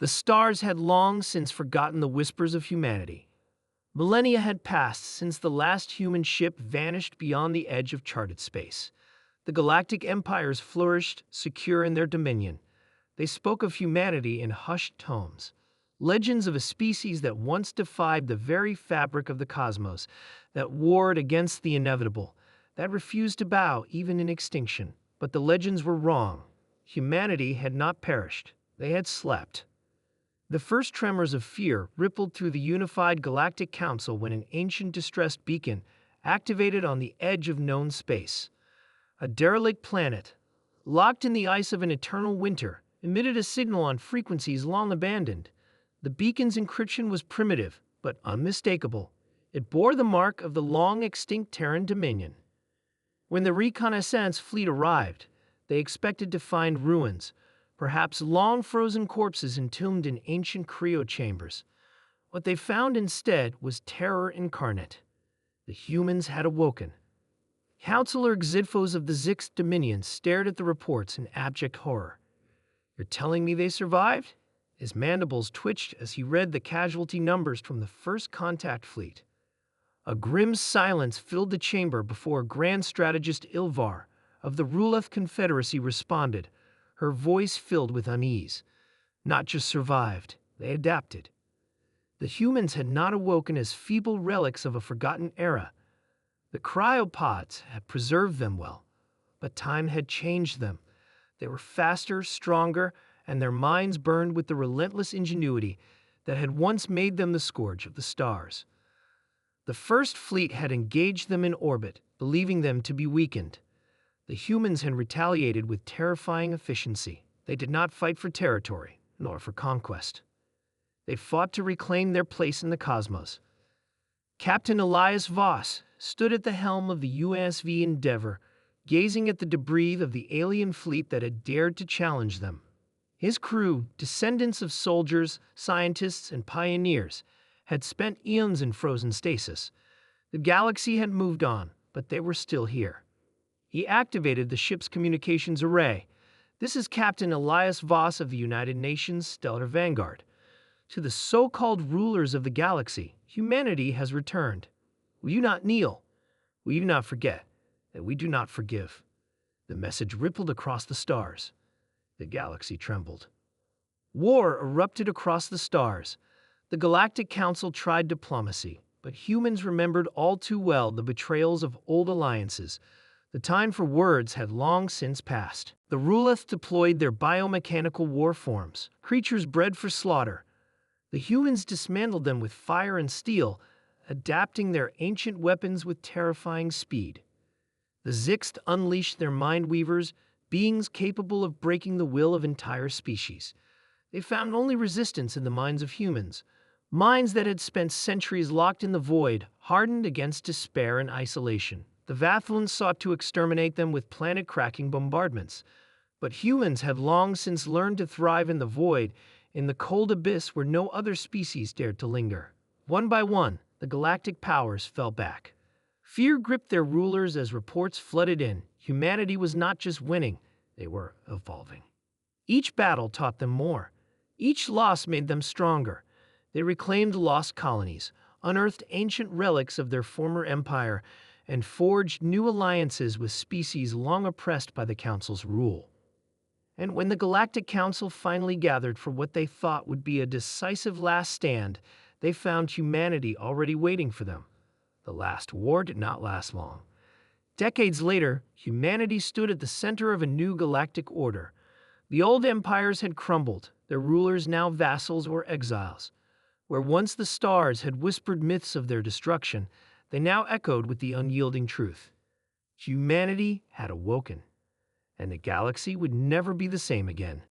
The stars had long since forgotten the whispers of humanity. Millennia had passed since the last human ship vanished beyond the edge of charted space. The galactic empires flourished, secure in their dominion. They spoke of humanity in hushed tones, legends of a species that once defied the very fabric of the cosmos, that warred against the inevitable, that refused to bow even in extinction. But the legends were wrong. Humanity had not perished. They had slept. The first tremors of fear rippled through the unified Galactic Council when an ancient distressed beacon activated on the edge of known space. A derelict planet, locked in the ice of an eternal winter, emitted a signal on frequencies long abandoned. The beacon's encryption was primitive, but unmistakable. It bore the mark of the long-extinct Terran Dominion. When the reconnaissance fleet arrived, they expected to find ruins, perhaps long-frozen corpses entombed in ancient cryo chambers. What they found instead was terror incarnate. The humans had awoken. Counselor Xidphos of the Zix Dominion stared at the reports in abject horror. "You're telling me they survived?" His mandibles twitched as he read the casualty numbers from the first contact fleet. A grim silence filled the chamber before Grand Strategist Ilvar of the Ruleth Confederacy responded, her voice filled with unease. Not just survived, they adapted. The humans had not awoken as feeble relics of a forgotten era. The cryopods had preserved them well, but time had changed them. They were faster, stronger, and their minds burned with the relentless ingenuity that had once made them the scourge of the stars. The first fleet had engaged them in orbit, believing them to be weakened. The humans had retaliated with terrifying efficiency. They did not fight for territory, nor for conquest. They fought to reclaim their place in the cosmos. Captain Elias Voss stood at the helm of the USV Endeavour, gazing at the debris of the alien fleet that had dared to challenge them. His crew, descendants of soldiers, scientists, and pioneers, had spent eons in frozen stasis. The galaxy had moved on, but they were still here. He activated the ship's communications array. "This is Captain Elias Voss of the United Nations Stellar Vanguard. To the so-called rulers of the galaxy, humanity has returned. Will you not kneel? Will you not forget that we do not forgive?" The message rippled across the stars. The galaxy trembled. War erupted across the stars. The Galactic Council tried diplomacy, but humans remembered all too well the betrayals of old alliances. The time for words had long since passed. The Ruleth deployed their biomechanical war forms, creatures bred for slaughter. The humans dismantled them with fire and steel, adapting their ancient weapons with terrifying speed. The Zixt unleashed their mind-weavers, beings capable of breaking the will of entire species. They found only resistance in the minds of humans, minds that had spent centuries locked in the void, hardened against despair and isolation. The Vathlans sought to exterminate them with planet-cracking bombardments, but humans had long since learned to thrive in the void, in the cold abyss where no other species dared to linger. One by one, the galactic powers fell back. Fear gripped their rulers as reports flooded in. Humanity was not just winning, they were evolving. Each battle taught them more. Each loss made them stronger. They reclaimed lost colonies, unearthed ancient relics of their former empire, and forged new alliances with species long oppressed by the Council's rule. And when the Galactic Council finally gathered for what they thought would be a decisive last stand, they found humanity already waiting for them. The last war did not last long. Decades later, humanity stood at the center of a new galactic order. The old empires had crumbled, their rulers now vassals or exiles. Where once the stars had whispered myths of their destruction, they now echoed with the unyielding truth. Humanity had awoken, and the galaxy would never be the same again.